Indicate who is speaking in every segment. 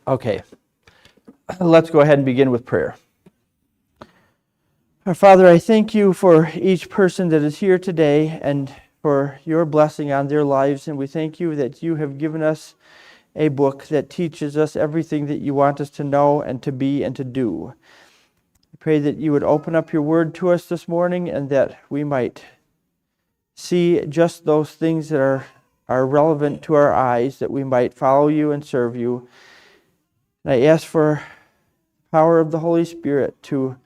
Speaker 1: Okay, let's go ahead and begin with prayer. Our Father, I thank you for each person that is here today and for your blessing on their lives. And we thank you that you have given us a book that teaches us everything that you want us to know and to be and to do. I pray that you would open up your word to us this morning and that we might see just those things that are relevant to our eyes, that we might follow you and serve you. And I ask for power of the Holy Spirit to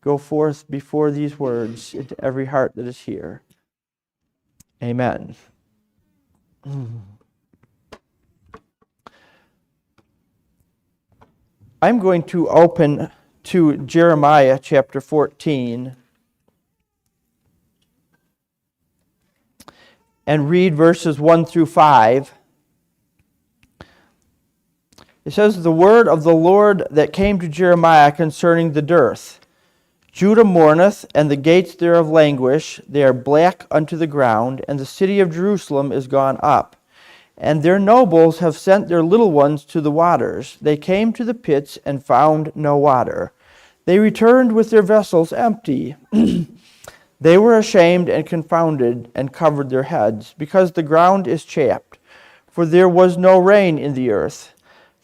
Speaker 1: go forth before these words into every heart that is here. Amen. I'm going to open to Jeremiah chapter 14 and read verses 1 through 5. It says, "The word of the Lord that came to Jeremiah concerning the dearth. Judah mourneth, and the gates thereof languish. They are black unto the ground, and the city of Jerusalem is gone up. And their nobles have sent their little ones to the waters. They came to the pits and found no water. They returned with their vessels empty. They were ashamed and confounded, and covered their heads, because the ground is chapped, for there was no rain in the earth.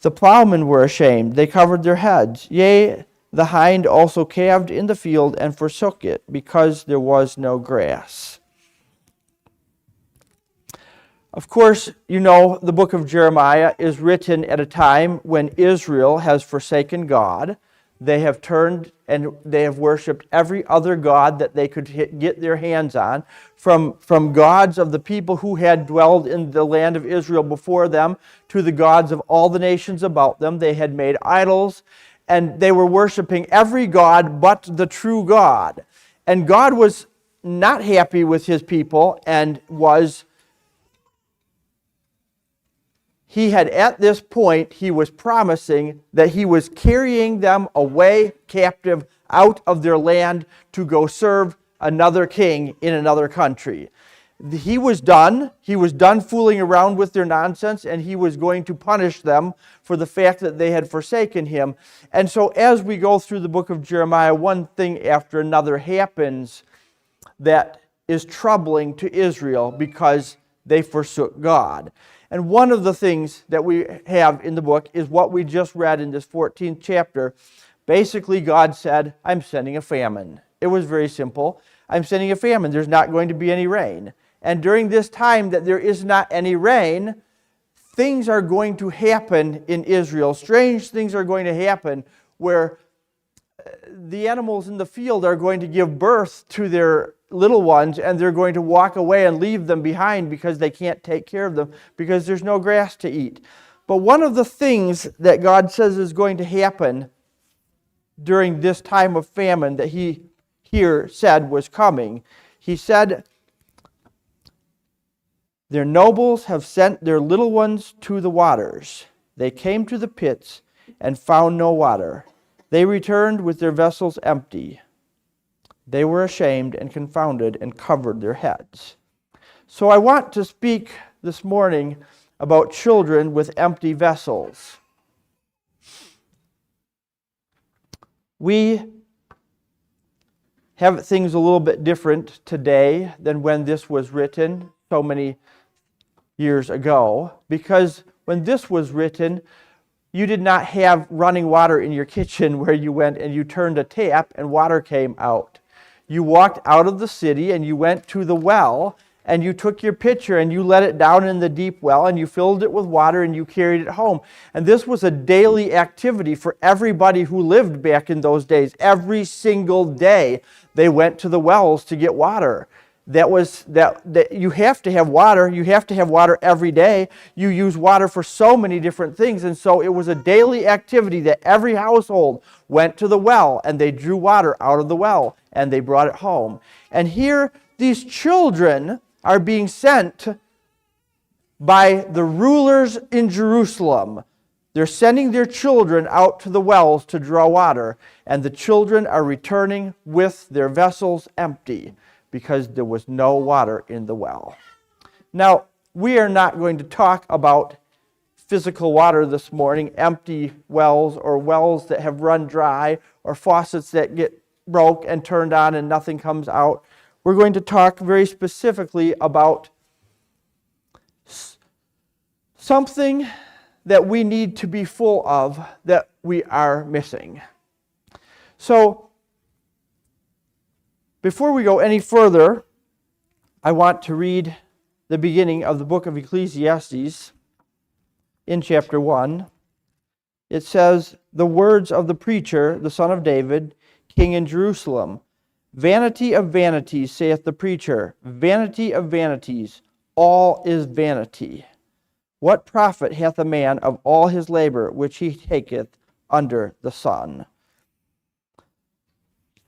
Speaker 1: The plowmen were ashamed, they covered their heads. Yea, the hind also calved in the field and forsook it, because there was no grass." Of course, you know the book of Jeremiah is written at a time when Israel has forsaken God. They have turned and they have worshipped every other god that they could get their hands on, from gods of the people who had dwelled in the land of Israel before them to the gods of all the nations about them. They had made idols, and they were worshiping every god but the true God. And God was not happy with his people, and at this point, he was promising that he was carrying them away captive out of their land to go serve another king in another country. He was done. He was done fooling around with their nonsense, and he was going to punish them for the fact that they had forsaken him. And so as we go through the book of Jeremiah, one thing after another happens that is troubling to Israel because they forsook God. And one of the things that we have in the book is what we just read in this 14th chapter. Basically, God said, I'm sending a famine. It was very simple. I'm sending a famine. There's not going to be any rain. And during this time that there is not any rain, things are going to happen in Israel. Strange things are going to happen where the animals in the field are going to give birth to their little ones, and they're going to walk away and leave them behind because they can't take care of them because there's no grass to eat. But one of the things that God says is going to happen during this time of famine that he here said was coming, he said, their nobles have sent their little ones to the waters. They came to the pits and found no water. They returned with their vessels empty. They were ashamed and confounded and covered their heads. So I want to speak this morning about children with empty vessels. We have things a little bit different today than when this was written so many years ago, because when this was written, you did not have running water in your kitchen where you went and you turned a tap and water came out. You walked out of the city and you went to the well and you took your pitcher and you let it down in the deep well and you filled it with water and you carried it home. And this was a daily activity for everybody who lived back in those days. Every single day they went to the wells to get water. That you have to have water. You have to have water every day. You use water for so many different things. And so it was a daily activity that every household went to the well and they drew water out of the well and they brought it home. And here these children are being sent by the rulers in Jerusalem. They're sending their children out to the wells to draw water, and the children are returning with their vessels empty, because there was no water in the well. Now, we are not going to talk about physical water this morning, empty wells or wells that have run dry or faucets that get broke and turned on and nothing comes out. We're going to talk very specifically about something that we need to be full of that we are missing. So, before we go any further, I want to read the beginning of the book of Ecclesiastes in chapter 1. It says, "The words of the preacher, the son of David, king in Jerusalem. Vanity of vanities, saith the preacher, vanity of vanities, all is vanity. What profit hath a man of all his labor which he taketh under the sun?"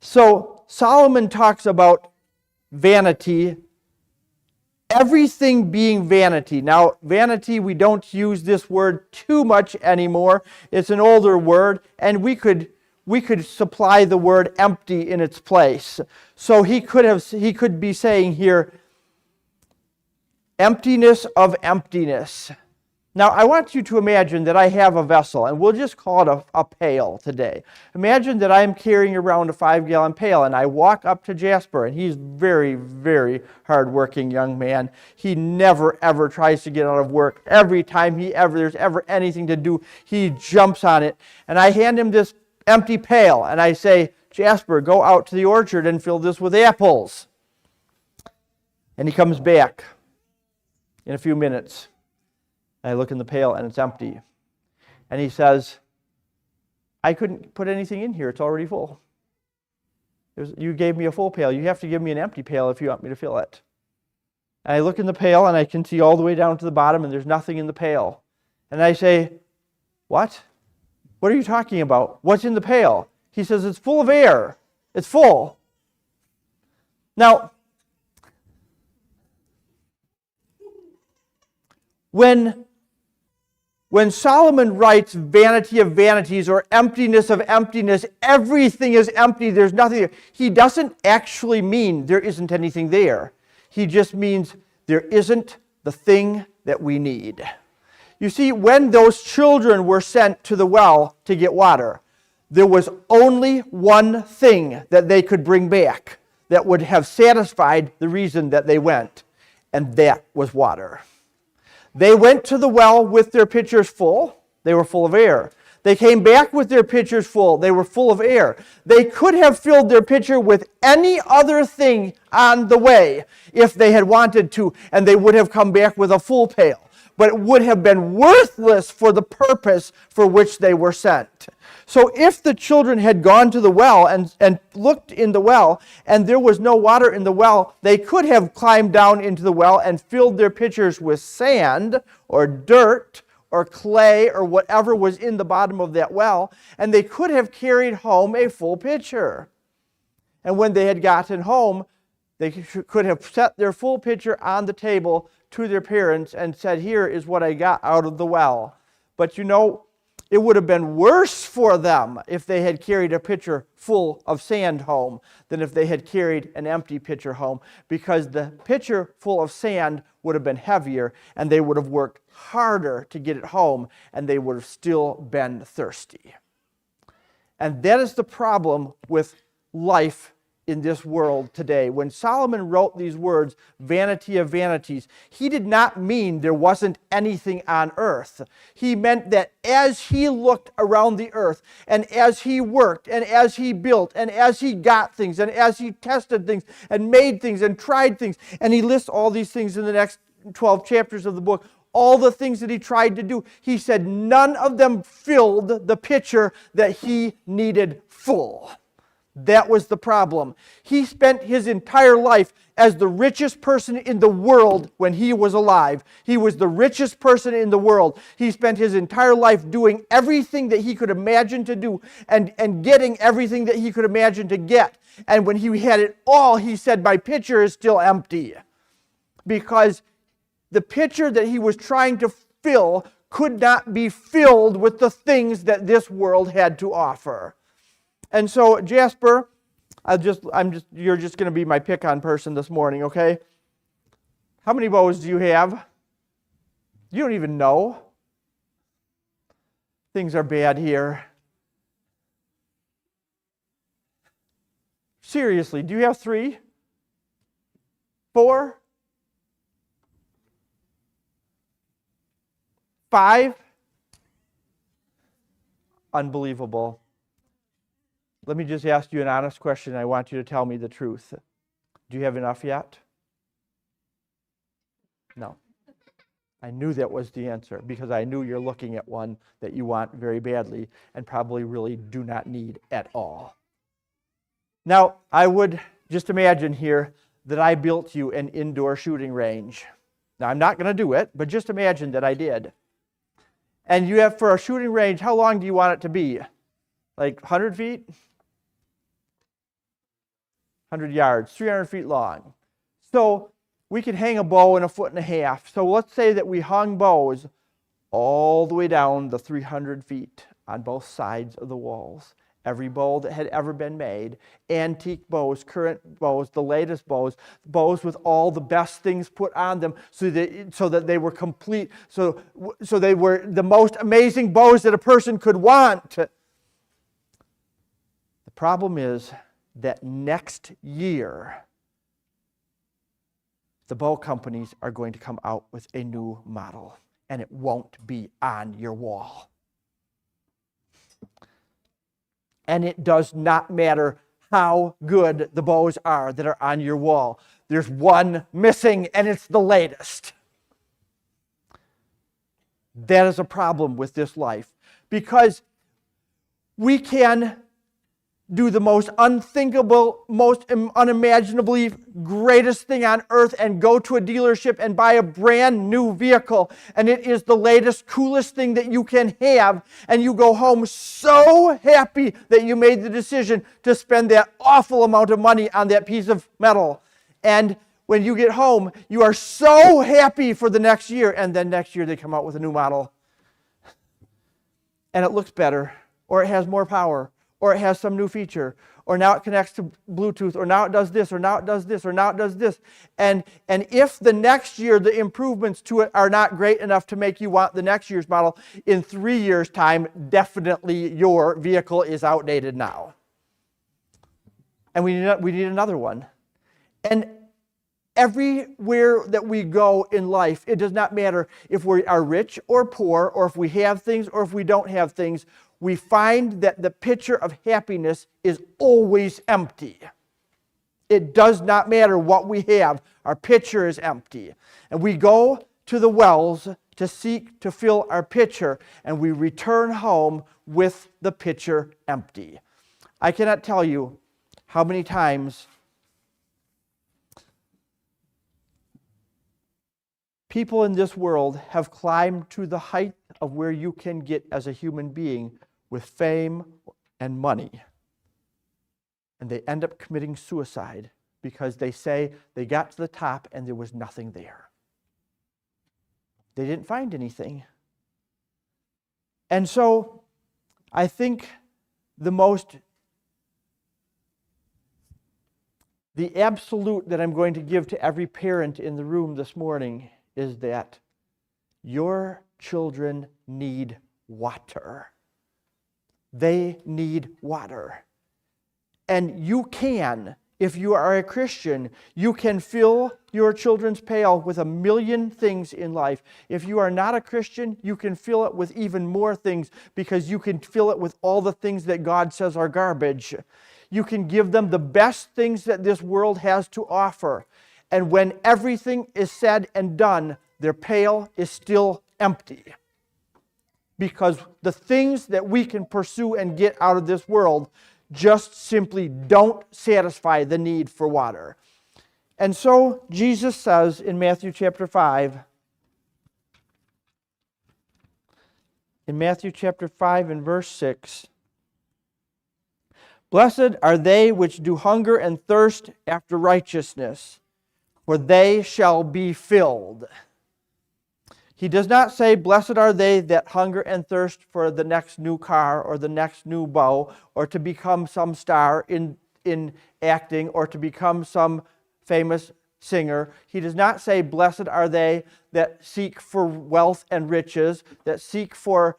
Speaker 1: So Solomon talks about vanity, everything being vanity. Now, vanity, we don't use this word too much anymore. It's an older word, and we could supply the word empty in its place. So he could be saying here, emptiness of emptiness. Now, I want you to imagine that I have a vessel, and we'll just call it a pail today. Imagine that I'm carrying around a 5-gallon pail, and I walk up to Jasper, and he's very, very hardworking young man. He never, ever tries to get out of work. Every time there's ever anything to do, he jumps on it. And I hand him this empty pail, and I say, "Jasper, go out to the orchard and fill this with apples." And he comes back in a few minutes. I look in the pail and it's empty. And he says, "I couldn't put anything in here. It's already full. You gave me a full pail. You have to give me an empty pail if you want me to fill it." And I look in the pail and I can see all the way down to the bottom and there's nothing in the pail. And I say, "What? What are you talking about? What's in the pail?" He says, "It's full of air. It's full." Now, when Solomon writes vanity of vanities or emptiness of emptiness, everything is empty, there's nothing there, he doesn't actually mean there isn't anything there. He just means there isn't the thing that we need. You see, when those children were sent to the well to get water, there was only one thing that they could bring back that would have satisfied the reason that they went, and that was water. They went to the well with their pitchers full. They were full of air. They came back with their pitchers full. They were full of air. They could have filled their pitcher with any other thing on the way if they had wanted to, and they would have come back with a full pail. But it would have been worthless for the purpose for which they were sent. So if the children had gone to the well and looked in the well and there was no water in the well, they could have climbed down into the well and filled their pitchers with sand or dirt or clay or whatever was in the bottom of that well, and they could have carried home a full pitcher. And when they had gotten home, they could have set their full pitcher on the table to their parents and said, "Here is what I got out of the well." But you know, it would have been worse for them if they had carried a pitcher full of sand home than if they had carried an empty pitcher home, because the pitcher full of sand would have been heavier and they would have worked harder to get it home and they would have still been thirsty. And that is the problem with life in this world today. When Solomon wrote these words, vanity of vanities, he did not mean there wasn't anything on earth. He meant that as he looked around the earth, and as he worked, and as he built, and as he got things, and as he tested things, and made things, and tried things, and he lists all these things in the next 12 chapters of the book, all the things that he tried to do, he said none of them filled the pitcher that he needed full. That was the problem. He spent his entire life as the richest person in the world when he was alive. He was the richest person in the world. He spent his entire life doing everything that he could imagine to do and getting everything that he could imagine to get. And when he had it all, he said, "My pitcher is still empty." Because the pitcher that he was trying to fill could not be filled with the things that this world had to offer. And so, Jasper, you're just going to be my pick-on person this morning, okay? How many bows do you have? You don't even know. Things are bad here. Seriously, do you have 3? 4? 5? Unbelievable. Let me just ask you an honest question. I want you to tell me the truth. Do you have enough yet? No. I knew that was the answer because I knew you're looking at one that you want very badly and probably really do not need at all. Now, I would just imagine here that I built you an indoor shooting range. Now, I'm not going to do it, but just imagine that I did. And you have, for a shooting range, how long do you want it to be? Like 100 feet? 100 yards, 300 feet long. So we could hang a bow in 1.5 feet. So let's say that we hung bows all the way down the 300 feet on both sides of the walls. Every bow that had ever been made, antique bows, current bows, the latest bows, bows with all the best things put on them so that they were complete, so they were the most amazing bows that a person could want. The problem is that next year, the bow companies are going to come out with a new model, and it won't be on your wall. And it does not matter how good the bows are that are on your wall. There's one missing, and it's the latest. That is a problem with this life, because we can do the most unthinkable, most unimaginably greatest thing on earth and go to a dealership and buy a brand new vehicle, and it is the latest, coolest thing that you can have, and you go home so happy that you made the decision to spend that awful amount of money on that piece of metal. And when you get home, you are so happy for the next year, and then next year they come out with a new model. And it looks better, or it has more power, or it has some new feature, or now it connects to Bluetooth, or now it does this, or now it does this, or now it does this. And if the next year the improvements to it are not great enough to make you want the next year's model, in 3 years' time, definitely your vehicle is outdated now. And we need another one. And everywhere that we go in life, it does not matter if we are rich or poor, or if we have things or if we don't have things, we find that the pitcher of happiness is always empty. It does not matter what we have, our pitcher is empty. And we go to the wells to seek to fill our pitcher, and we return home with the pitcher empty. I cannot tell you how many times people in this world have climbed to the height of where you can get as a human being with fame and money. And they end up committing suicide because they say they got to the top and there was nothing there. They didn't find anything. And so I think the absolute that I'm going to give to every parent in the room this morning is that your children need water. They need water. And you can, if you are a Christian, you can fill your children's pail with 1,000,000 things in life. If you are not a Christian, you can fill it with even more things, because you can fill it with all the things that God says are garbage. You can give them the best things that this world has to offer. And when everything is said and done, their pail is still empty. Because the things that we can pursue and get out of this world just simply don't satisfy the need for water. And so Jesus says in Matthew chapter 5, and verse 6, "Blessed are they which do hunger and thirst after righteousness, for they shall be filled." He does not say, blessed are they that hunger and thirst for the next new car or the next new bow, or to become some star in acting, or to become some famous singer. He does not say, blessed are they that seek for wealth and riches, that seek for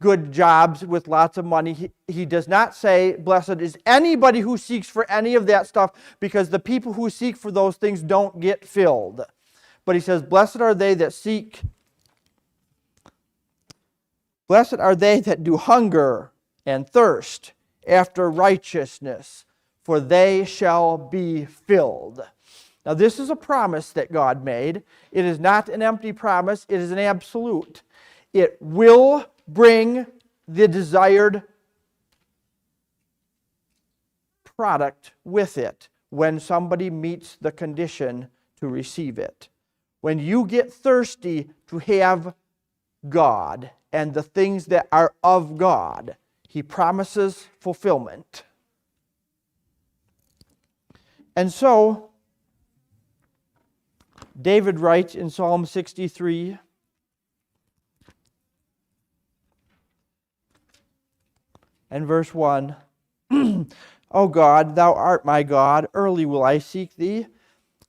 Speaker 1: good jobs with lots of money. He does not say, blessed is anybody who seeks for any of that stuff, because the people who seek for those things don't get filled. But he says, blessed are they that do hunger and thirst after righteousness, for they shall be filled. Now, this is a promise that God made. It is not an empty promise. It is an absolute. It will bring the desired product with it when somebody meets the condition to receive it. When you get thirsty to have God and the things that are of God, He promises fulfillment. And so, David writes in Psalm 63, and verse 1, O God, thou art my God, early will I seek thee.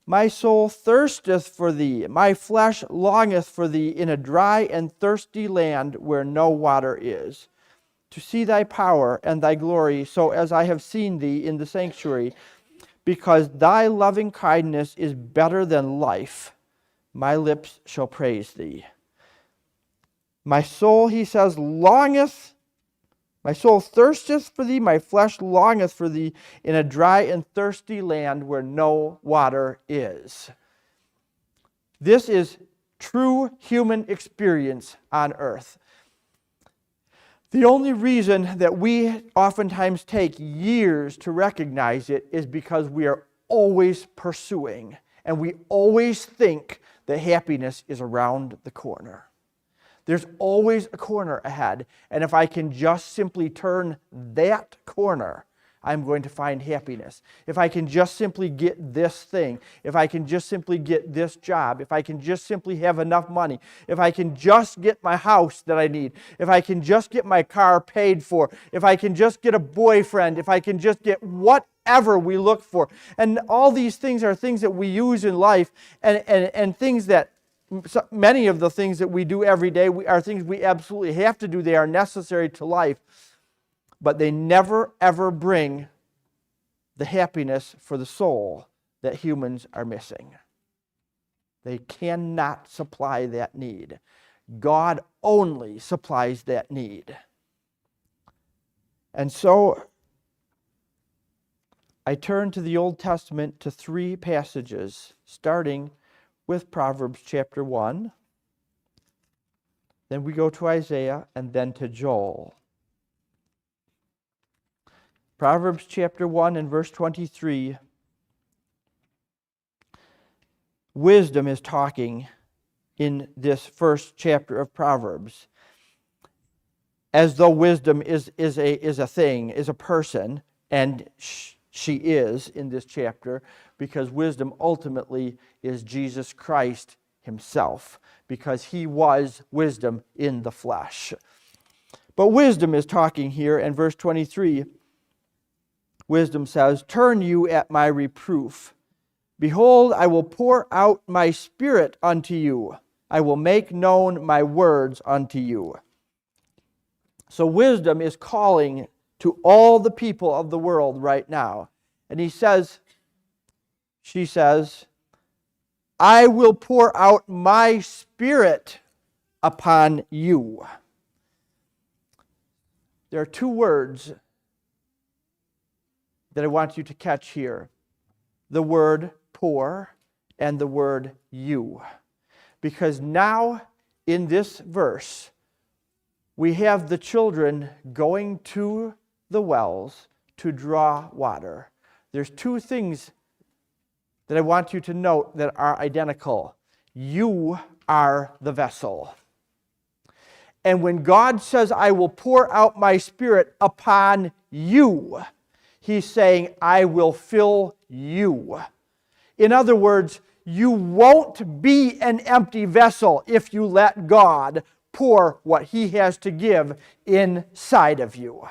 Speaker 1: My soul thirsteth for thee, my flesh longeth for thee in a dry and thirsty land where no water is, to see thy power and thy glory, so as I have seen thee in the sanctuary, because thy loving kindness is better than life. My lips shall praise thee. My soul, he says, longeth, my soul thirsteth for thee, my flesh longeth for thee in a dry and thirsty land where no water is. This is true human experience on earth. The only reason that we oftentimes take years to recognize it is because we are always pursuing, and we always think that happiness is around the corner. There's always a corner ahead, and if I can just simply turn that corner, I'm going to find happiness. If I can just simply get this thing, if I can just simply get this job, if I can just simply have enough money, if I can just get my house that I need, if I can just get my car paid for, if I can just get a boyfriend, if I can just get whatever we look for. And all these things are things that we use in life, and things that many of the things that we do every day are things we absolutely have to do. They are necessary to life, but they never, ever bring the happiness for the soul that humans are missing. They cannot supply that need. God only supplies that need. And so, I turn to the Old Testament to 3 passages, starting with Proverbs chapter 1. Then we go to Isaiah, and then to Joel. Proverbs chapter 1 and verse 23. Wisdom is talking in this first chapter of Proverbs, as though wisdom is a thing, is a person, and she is in this chapter, because wisdom ultimately is Jesus Christ himself, because he was wisdom in the flesh. But wisdom is talking here, and verse 23, wisdom says, turn you at my reproof. Behold, I will pour out my spirit unto you. I will make known my words unto you. So wisdom is calling to all the people of the world right now. And she says, I will pour out my spirit upon you. There are 2 words that I want you to catch here. The word pour and the word you. Because now in this verse, we have the children going to the wells to draw water. There's 2 things that I want you to note that are identical. You are the vessel. And when God says, I will pour out my spirit upon you, he's saying, I will fill you. In other words, you won't be an empty vessel if you let God pour what he has to give inside of you.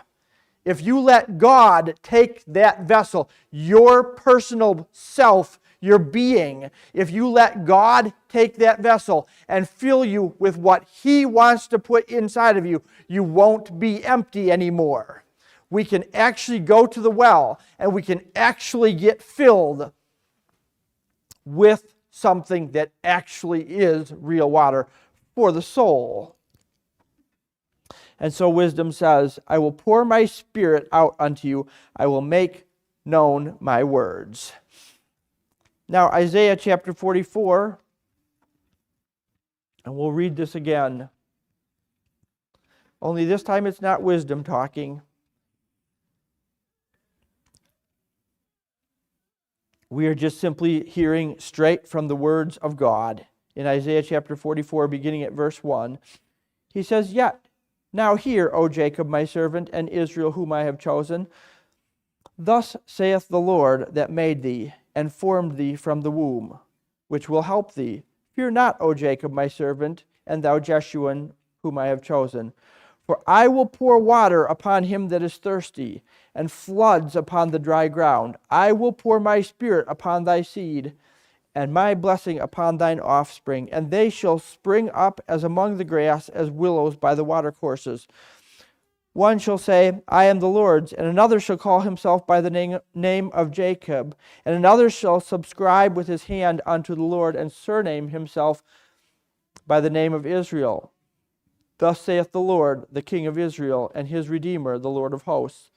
Speaker 1: If you let God take that vessel, your personal self, your being, if you let God take that vessel and fill you with what He wants to put inside of you, you won't be empty anymore. We can actually go to the well and we can actually get filled with something that actually is real water for the soul. And so wisdom says, I will pour my Spirit out unto you. I will make known my words. Now, Isaiah chapter 44, and we'll read this again. Only this time it's not wisdom talking. We are just simply hearing straight from the words of God. In Isaiah chapter 44, beginning at verse 1, he says, Yet now hear, O Jacob, my servant, and Israel, whom I have chosen. Thus saith the Lord that made thee, and formed thee from the womb, which will help thee. Fear not, O Jacob, my servant, and thou Jeshurun, whom I have chosen. For I will pour water upon him that is thirsty, and floods upon the dry ground. I will pour my Spirit upon thy seed, and my blessing upon thine offspring, and they shall spring up as among the grass, as willows by the watercourses. One shall say, I am the Lord's, and another shall call himself by the name of Jacob, and another shall subscribe with his hand unto the Lord, and surname himself by the name of Israel. Thus saith the Lord, the King of Israel, and his Redeemer, the Lord of hosts.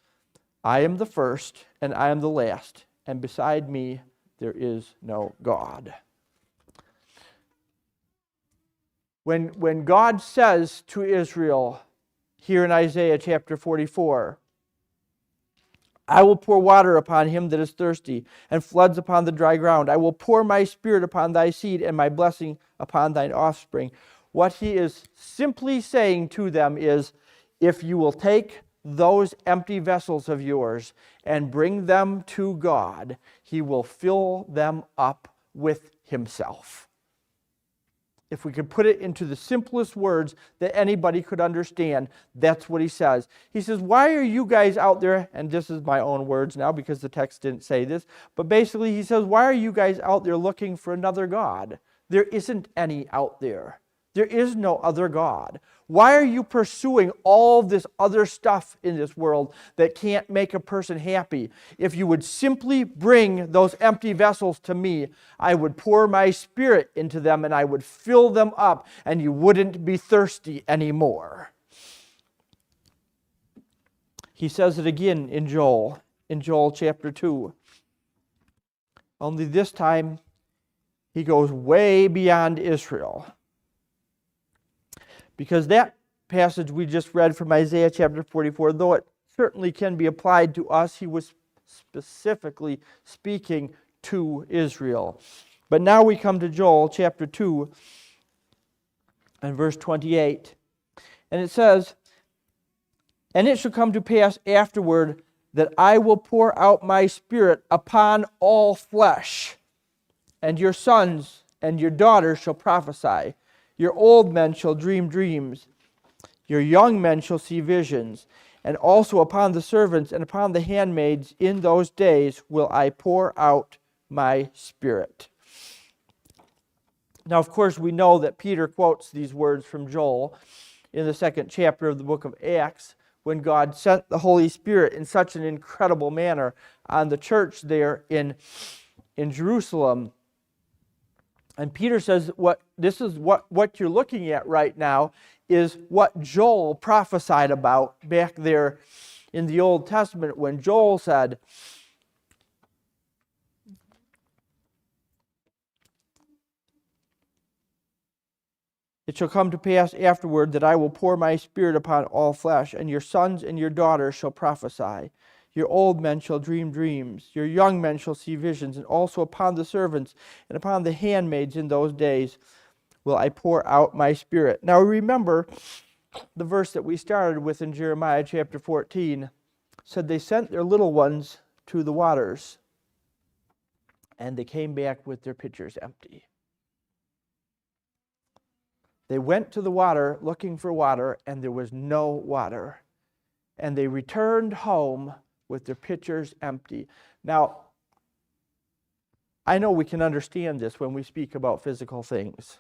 Speaker 1: I am the first, and I am the last, and beside me there is no God. When God says to Israel, here in Isaiah chapter 44, I will pour water upon him that is thirsty, and floods upon the dry ground. I will pour my Spirit upon thy seed, and my blessing upon thine offspring. What he is simply saying to them is, if you will take those empty vessels of yours and bring them to God, He will fill them up with Himself. If we could put it into the simplest words that anybody could understand, that's what he says. He says, why are you guys out there, and this is my own words now because the text didn't say this, but basically he says, why are you guys out there looking for another God? There isn't any out there. There is no other God. Why are you pursuing all this other stuff in this world that can't make a person happy? If you would simply bring those empty vessels to me, I would pour my Spirit into them and I would fill them up, and you wouldn't be thirsty anymore. He says it again in Joel chapter 2. Only this time he goes way beyond Israel. Because that passage we just read from Isaiah chapter 44, though it certainly can be applied to us, he was specifically speaking to Israel. But now we come to Joel chapter 2 and verse 28. And it says, And it shall come to pass afterward that I will pour out my Spirit upon all flesh, and your sons and your daughters shall prophesy. Your old men shall dream dreams. Your young men shall see visions. And also upon the servants and upon the handmaids in those days will I pour out my Spirit. Now, of course, we know that Peter quotes these words from Joel in the 2nd chapter of the book of Acts, when God sent the Holy Spirit in such an incredible manner on the church there in Jerusalem. And Peter says, what you're looking at right now is what Joel prophesied about back there in the Old Testament, when Joel said, It shall come to pass afterward that I will pour my Spirit upon all flesh, and your sons and your daughters shall prophesy. Your old men shall dream dreams. Your young men shall see visions. And also upon the servants and upon the handmaids in those days will I pour out my Spirit. Now remember, the verse that we started with in Jeremiah chapter 14 said they sent their little ones to the waters, and they came back with their pitchers empty. They went to the water looking for water, and there was no water. And they returned home with their pitchers empty. Now, I know we can understand this when we speak about physical things.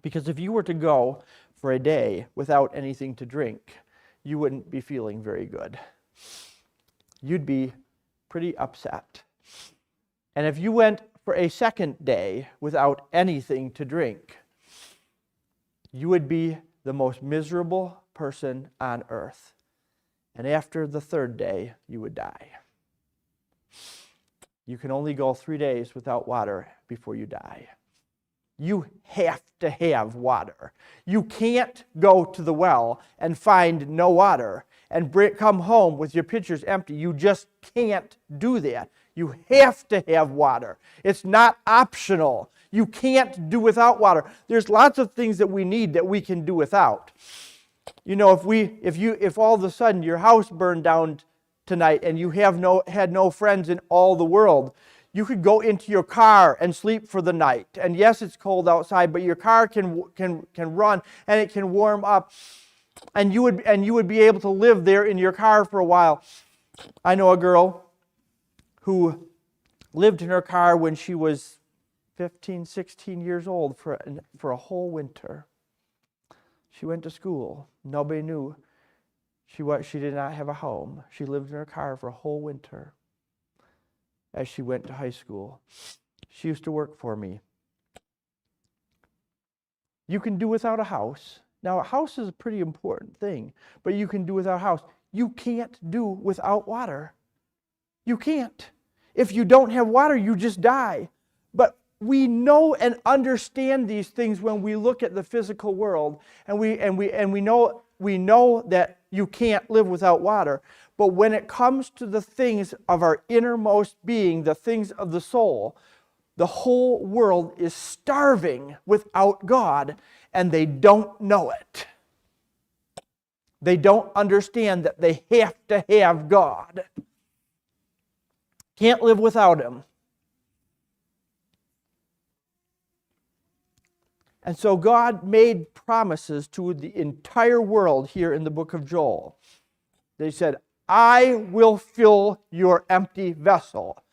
Speaker 1: Because if you were to go for a day without anything to drink, you wouldn't be feeling very good. You'd be pretty upset. And if you went for a second day without anything to drink, you would be the most miserable person on earth. And after the third day, you would die. You can only go 3 days without water before you die. You have to have water. You can't go to the well and find no water and come home with your pitchers empty. You just can't do that. You have to have water. It's not optional. You can't do without water. There's lots of things that we need that we can do without. You know, if all of a sudden your house burned down tonight and you had no friends in all the world, you could go into your car and sleep for the night. And yes, it's cold outside, but your car can run and it can warm up, and you would be able to live there in your car for a while. I know a girl who lived in her car when she was 15, 16 years old for a whole winter. She went to school. Nobody knew she did not have a home. She lived in her car for a whole winter as she went to high school. She used to work for me. You can do without a house. Now, a house is a pretty important thing, but you can do without a house. You can't do without water. You can't. If you don't have water, you just die. But we know and understand these things when we look at the physical world, and we know that you can't live without water. But when it comes to the things of our innermost being, the things of the soul, the whole world is starving without God, and they don't know it. They don't understand that they have to have God. Can't live without Him. And so God made promises to the entire world here in the book of Joel. They said, I will fill your empty vessel.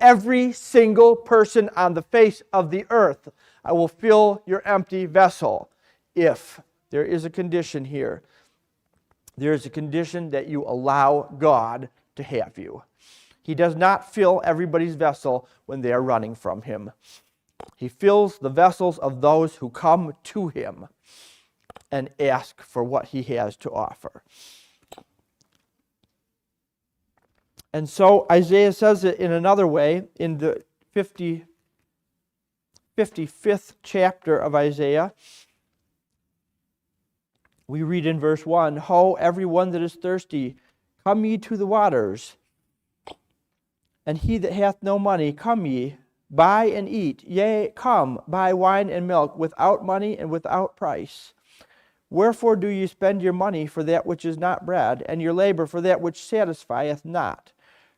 Speaker 1: Every single person on the face of the earth, I will fill your empty vessel. If there is a condition here, there is a condition that you allow God to have you. He does not fill everybody's vessel when they are running from Him. He fills the vessels of those who come to Him and ask for what He has to offer. And so Isaiah says it in another way in the 55th chapter of Isaiah. We read in verse 1, Ho, everyone that is thirsty, come ye to the waters. And he that hath no money, come ye, buy and eat. Yea, come, buy wine and milk without money and without price. Wherefore do ye spend your money for that which is not bread, and your labor for that which satisfieth not?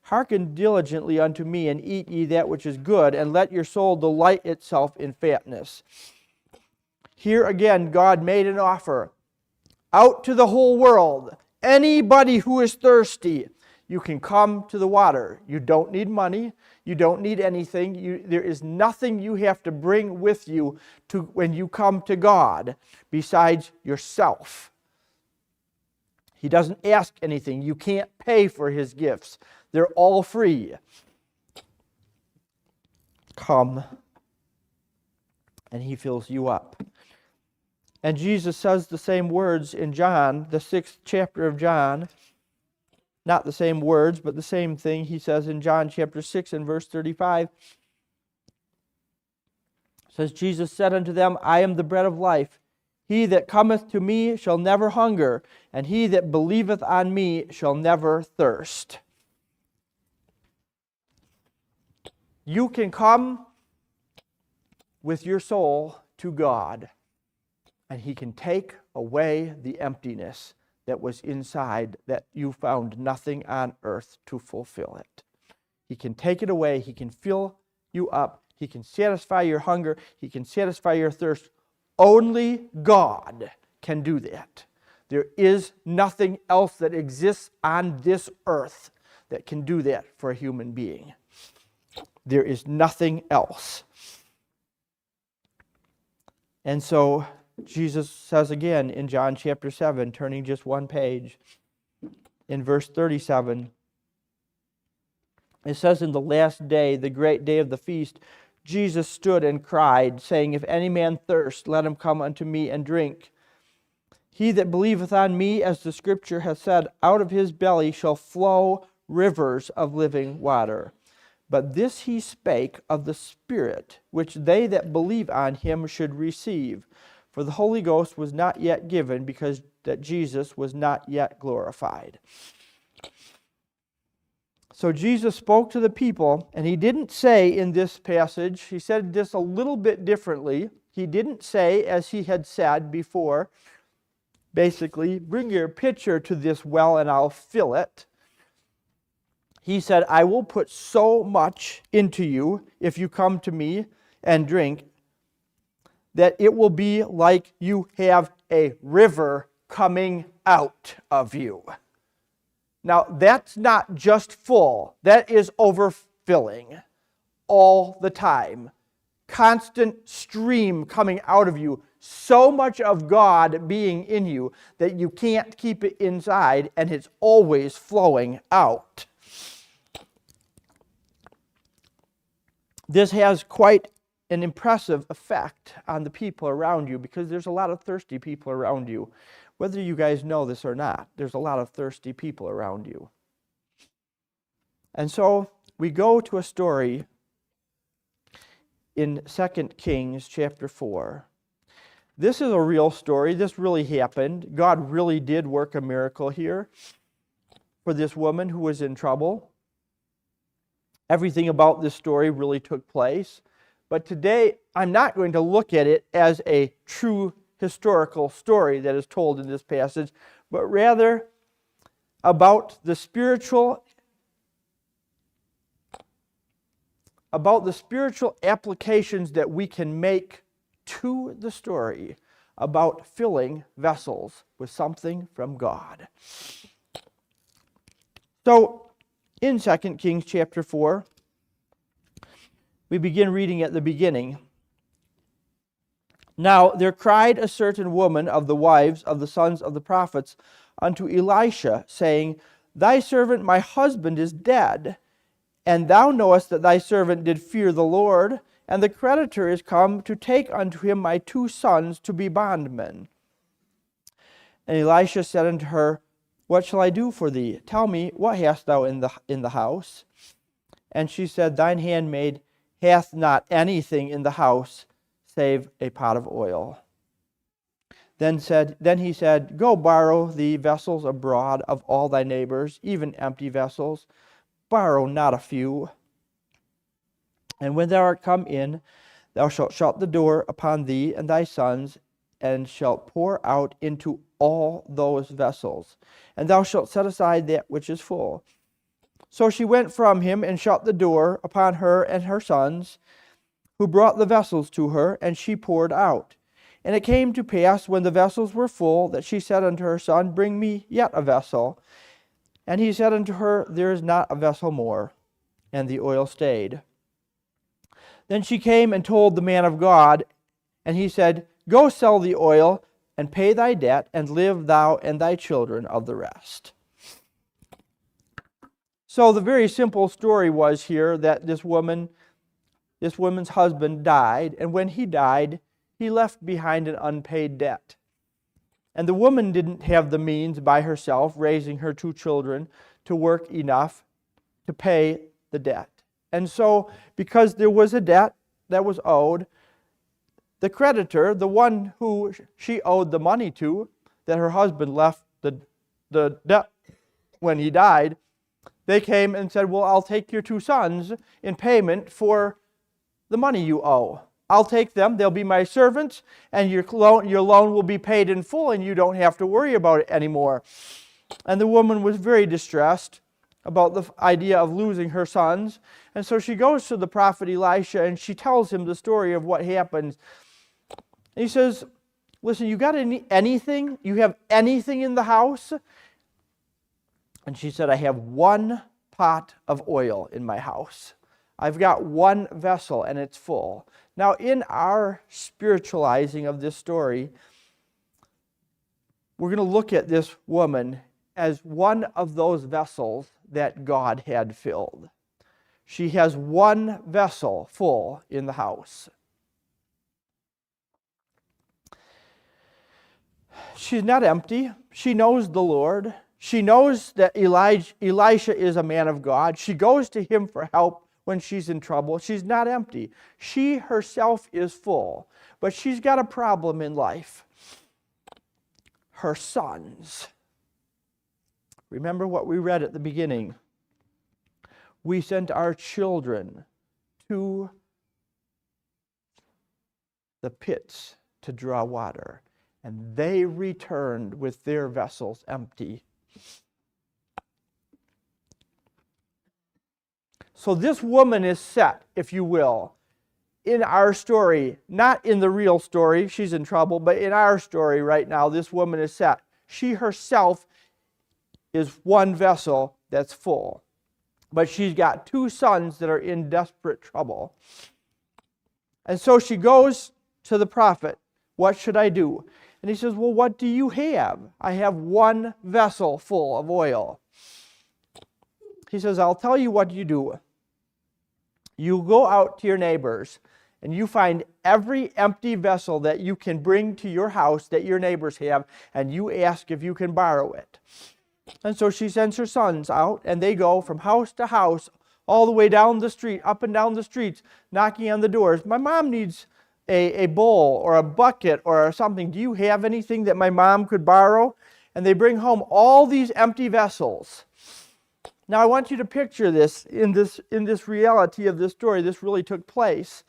Speaker 1: Hearken diligently unto me, and eat ye that which is good, and let your soul delight itself in fatness. Here again, God made an offer out to the whole world. Anybody who is thirsty, you can come to the water. You don't need money. You don't need anything. There is nothing you have to bring with you when you come to God besides yourself. He doesn't ask anything. You can't pay for His gifts. They're all free. Come, and He fills you up. And Jesus says the same words in John, the 6th chapter of John. Not the same words, but the same thing He says in John chapter 6 and verse 35. It says, Jesus said unto them, I am the bread of life. He that cometh to me shall never hunger, and he that believeth on me shall never thirst. You can come with your soul to God, and He can take away the emptiness that was inside, that you found nothing on earth to fulfill it. He can take it away. He can fill you up. He can satisfy your hunger. He can satisfy your thirst. Only God can do that. There is nothing else that exists on this earth that can do that for a human being. There is nothing else. And so Jesus says again in John chapter 7, turning just one page, in verse 37, it says, in the last day, the great day of the feast, Jesus stood and cried, saying, if any man thirst, let him come unto me and drink. He that believeth on me, as the Scripture hath said, out of his belly shall flow rivers of living water. But this he spake of the Spirit, which they that believe on him should receive. For the Holy Ghost was not yet given, because that Jesus was not yet glorified. So Jesus spoke to the people, and he didn't say in this passage, he said this a little bit differently. He didn't say, as he had said before, basically, bring your pitcher to this well and I'll fill it. He said, I will put so much into you if you come to me and drink, that it will be like you have a river coming out of you. Now, that's not just full. That is overfilling all the time. Constant stream coming out of you. So much of God being in you that you can't keep it inside, and it's always flowing out. This has quite an impressive effect on the people around you, because there's a lot of thirsty people around you. Whether you guys know this or not, there's a lot of thirsty people around you. And so we go to a story in 2 Kings chapter 4. This is a real story. This really happened. God really did work a miracle here for this woman who was in trouble. Everything about this story really took place. But today, I'm not going to look at it as a true historical story that is told in this passage, but rather about the spiritual applications that we can make to the story about filling vessels with something from God. So, in 2 Kings chapter 4, we begin reading at the beginning. Now there cried a certain woman of the wives of the sons of the prophets unto Elisha, saying, Thy servant my husband is dead, and thou knowest that thy servant did fear the Lord, and the creditor is come to take unto him my 2 sons to be bondmen. And Elisha said unto her, What shall I do for thee? Tell me, what hast thou in the house? And she said, Thine handmaid hath not anything in the house, save a pot of oil. Then he said, Go borrow thee vessels abroad of all thy neighbors, even empty vessels. Borrow not a few. And when thou art come in, thou shalt shut the door upon thee and thy sons, and shalt pour out into all those vessels. And thou shalt set aside that which is full. So she went from him and shut the door upon her and her sons, who brought the vessels to her, and she poured out. And it came to pass, when the vessels were full, that she said unto her son, Bring me yet a vessel. And he said unto her, There is not a vessel more. And the oil stayed. Then she came and told the man of God, and he said, Go sell the oil, and pay thy debt, and live thou and thy children of the rest. So the very simple story was here that this woman's husband died, and when he died, he left behind an unpaid debt. And the woman didn't have the means by herself, raising her 2 children, to work enough to pay the debt. And so, because there was a debt that was owed, the creditor, the one who she owed the money to, that her husband left the debt when he died, they came and said, Well, I'll take your 2 sons in payment for the money you owe. I'll take them, they'll be my servants, and your loan will be paid in full, and you don't have to worry about it anymore. And the woman was very distressed about the idea of losing her sons. And so she goes to the prophet Elisha, and she tells him the story of what happened. And he says, Listen, you got anything? You have anything in the house? And she said, I have 1 pot of oil in my house. I've got one vessel and it's full. Now, in our spiritualizing of this story, we're going to look at this woman as one of those vessels that God had filled. She has one vessel full in the house. She's not empty. She knows the Lord. She knows that Elisha is a man of God. She goes to him for help when she's in trouble. She's not empty. She herself is full. But she's got a problem in life. Her sons. Remember what we read at the beginning. We sent our children to the pits to draw water, and they returned with their vessels empty. So this woman is set, if you will, in our story, not in the real story, she's in trouble, but in our story right now, this woman is set. She herself is one vessel that's full. But she's got two sons that are in desperate trouble. And so she goes to the prophet, what should I do? And he says, well, what do you have? I have one vessel full of oil. He says, I'll tell you what you do. You go out to your neighbors and you find every empty vessel that you can bring to your house that your neighbors have, and you ask if you can borrow it. And so she sends her sons out, and they go from house to house, all the way down the street, up and down the streets, knocking on the doors. My mom needs a bowl or a bucket or something. Do you have anything that my mom could borrow? And they bring home all these empty vessels. Now I want you to picture this in this reality of this story. This really took place.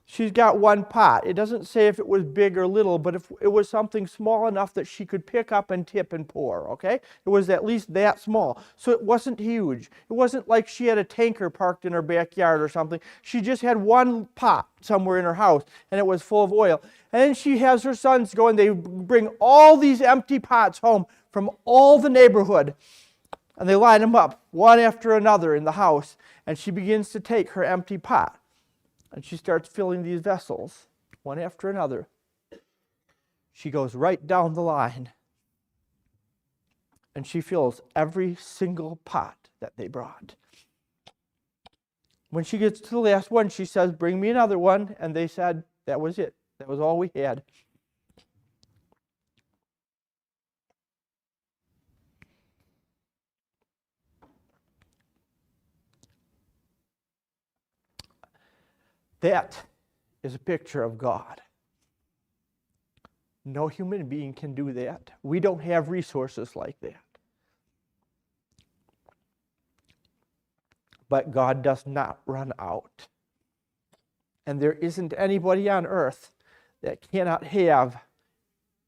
Speaker 1: She's got one pot. It doesn't say if it was big or little, but if it was something small enough that she could pick up and tip and pour, okay? It was at least that small. So it wasn't huge. It wasn't like she had a tanker parked in her backyard or something. She just had one pot somewhere in her house, and it was full of oil. And then she has her sons go, and they bring all these empty pots home from all the neighborhood, and they line them up one after another in the house, and she begins to take her empty pot. And she starts filling these vessels, one after another. She goes right down the line. And she fills every single pot that they brought. When she gets to the last one, she says, bring me another one. And they said, that was it. That was all we had. That is a picture of God. No human being can do that. We don't have resources like that. But God does not run out. And there isn't anybody on earth that cannot have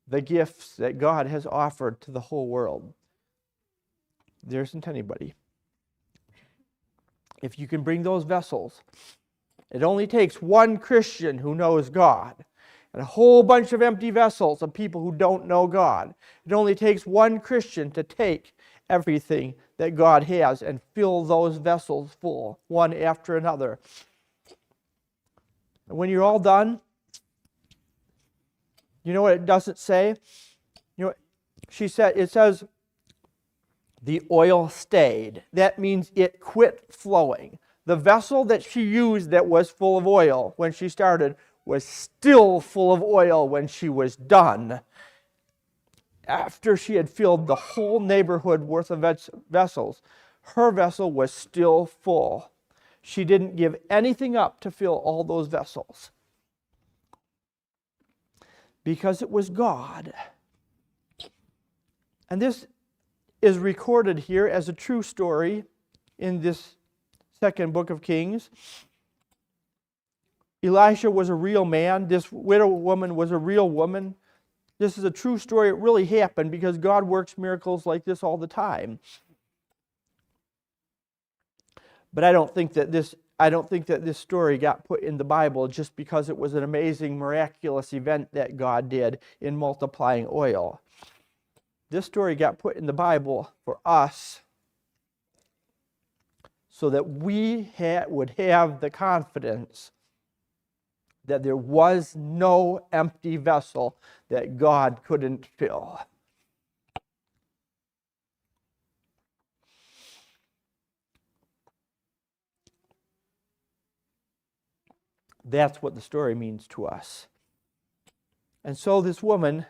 Speaker 1: the gifts that God has offered to the whole world. There isn't anybody. If you can bring those vessels, it only takes one Christian who knows God and a whole bunch of empty vessels of people who don't know God. It only takes one Christian to take everything that God has and fill those vessels full, one after another. And when you're all done, you know what it doesn't say? You know, it says the oil stayed. That means it quit flowing. The vessel that she used that was full of oil when she started was still full of oil when she was done. After she had filled the whole neighborhood worth of vessels, her vessel was still full. She didn't give anything up to fill all those vessels. Because it was God. And this is recorded here as a true story in this second book of Kings. Elisha was a real man. This widow woman was a real woman. This is a true story. It really happened because God works miracles like this all the time. But I don't think that this story got put in the Bible just because it was an amazing, miraculous event that God did in multiplying oil. This story got put in the Bible for us so that we would have the confidence that there was no empty vessel that God couldn't fill. That's what the story means to us. And so this woman,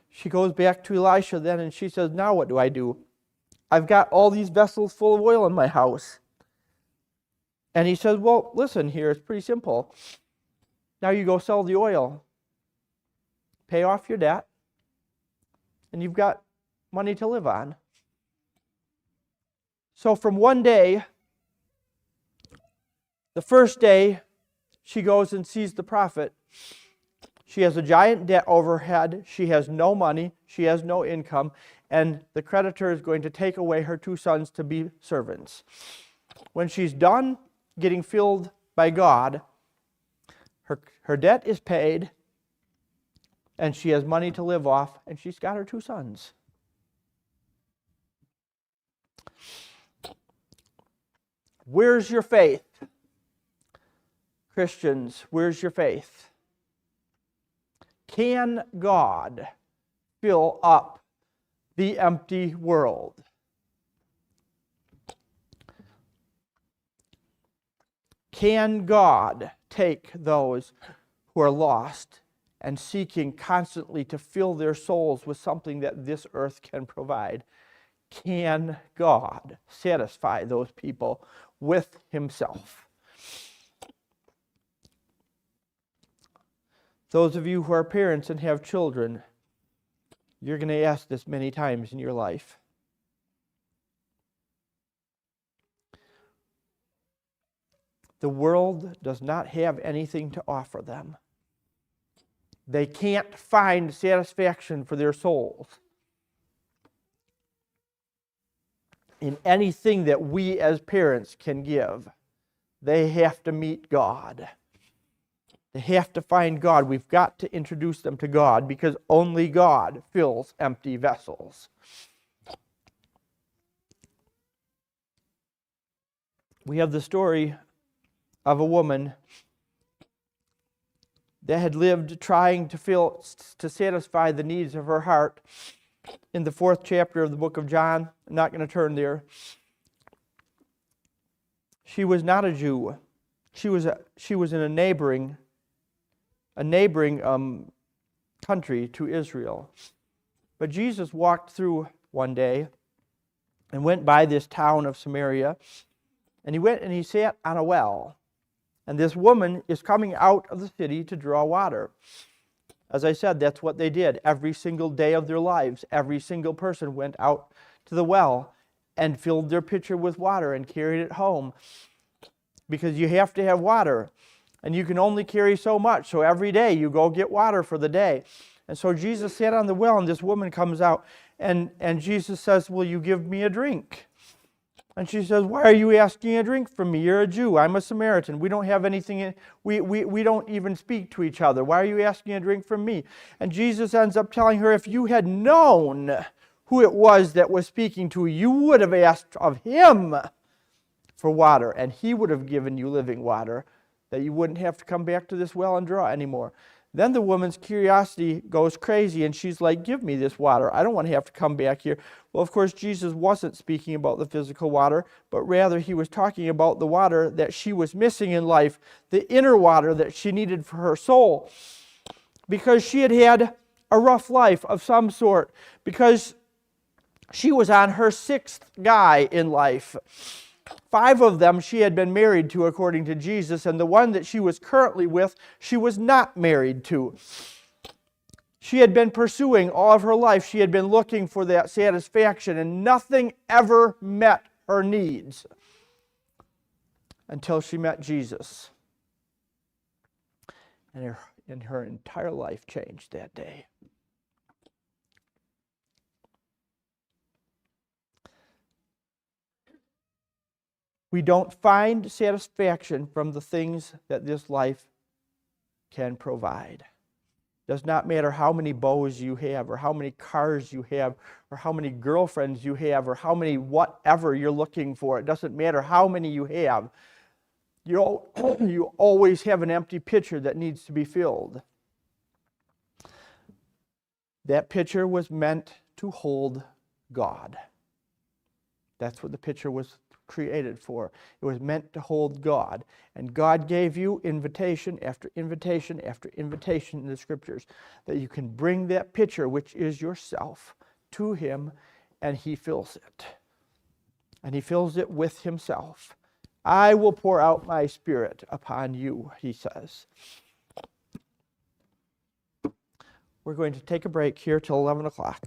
Speaker 1: she goes back to Elisha then and she says, now what do I do? I've got all these vessels full of oil in my house. And he says, well, listen here, it's pretty simple. Now you go sell the oil, pay off your debt, and you've got money to live on. So from one day, the first day, she goes and sees the prophet. She has a giant debt over her head. She has no money. She has no income. And the creditor is going to take away her 2 sons to be servants. When she's done getting filled by God, her debt is paid, and she has money to live off, and she's got her 2 sons. Where's your faith? Christians, where's your faith? Can God fill up the empty world? Can God take those who are lost and seeking constantly to fill their souls with something that this earth can provide? Can God satisfy those people with Himself? Those of you who are parents and have children, you're going to ask this many times in your life. The world does not have anything to offer them. They can't find satisfaction for their souls in anything that we as parents can give. They have to meet God. They have to find God. We've got to introduce them to God because only God fills empty vessels. We have the story of a woman that had lived trying to satisfy the needs of her heart. In the 4th chapter of the book of John, I'm not going to turn there. She was not a Jew. She was in a neighboring country to Israel. But Jesus walked through one day and went by this town of Samaria, and he went and he sat on a well. And this woman is coming out of the city to draw water. As I said, that's what they did every single day of their lives. Every single person went out to the well and filled their pitcher with water and carried it home, because you have to have water. And you can only carry so much. So every day you go get water for the day. And so Jesus sat on the well, and this woman comes out, and Jesus says, will you give me a drink? And she says, why are you asking a drink from me? You're a Jew. I'm a Samaritan. We don't have anything. We don't even speak to each other. Why are you asking a drink from me? And Jesus ends up telling her, if you had known who it was that was speaking to you, you would have asked of him for water, and he would have given you living water, that you wouldn't have to come back to this well and draw anymore. Then the woman's curiosity goes crazy, and she's like, give me this water. I don't want to have to come back here. Well, of course, Jesus wasn't speaking about the physical water, but rather he was talking about the water that she was missing in life, the inner water that she needed for her soul. Because she had had a rough life of some sort, because she was on her 6th guy in life. 5 of them she had been married to, according to Jesus, and the one that she was currently with, she was not married to. She had been pursuing all of her life. She had been looking for that satisfaction, and nothing ever met her needs until she met Jesus. And her entire life changed that day. We don't find satisfaction from the things that this life can provide. Does not matter how many bows you have, or how many cars you have, or how many girlfriends you have, or how many whatever you're looking for. It doesn't matter how many you have. You always have an empty pitcher that needs to be filled. That pitcher was meant to hold God. That's what the pitcher was created for. It was meant to hold God. And God gave you invitation after invitation after invitation in the Scriptures that you can bring that pitcher, which is yourself, to Him, and He fills it. And He fills it with Himself. I will pour out my Spirit upon you, He says. We're going to take a break here till 11 o'clock.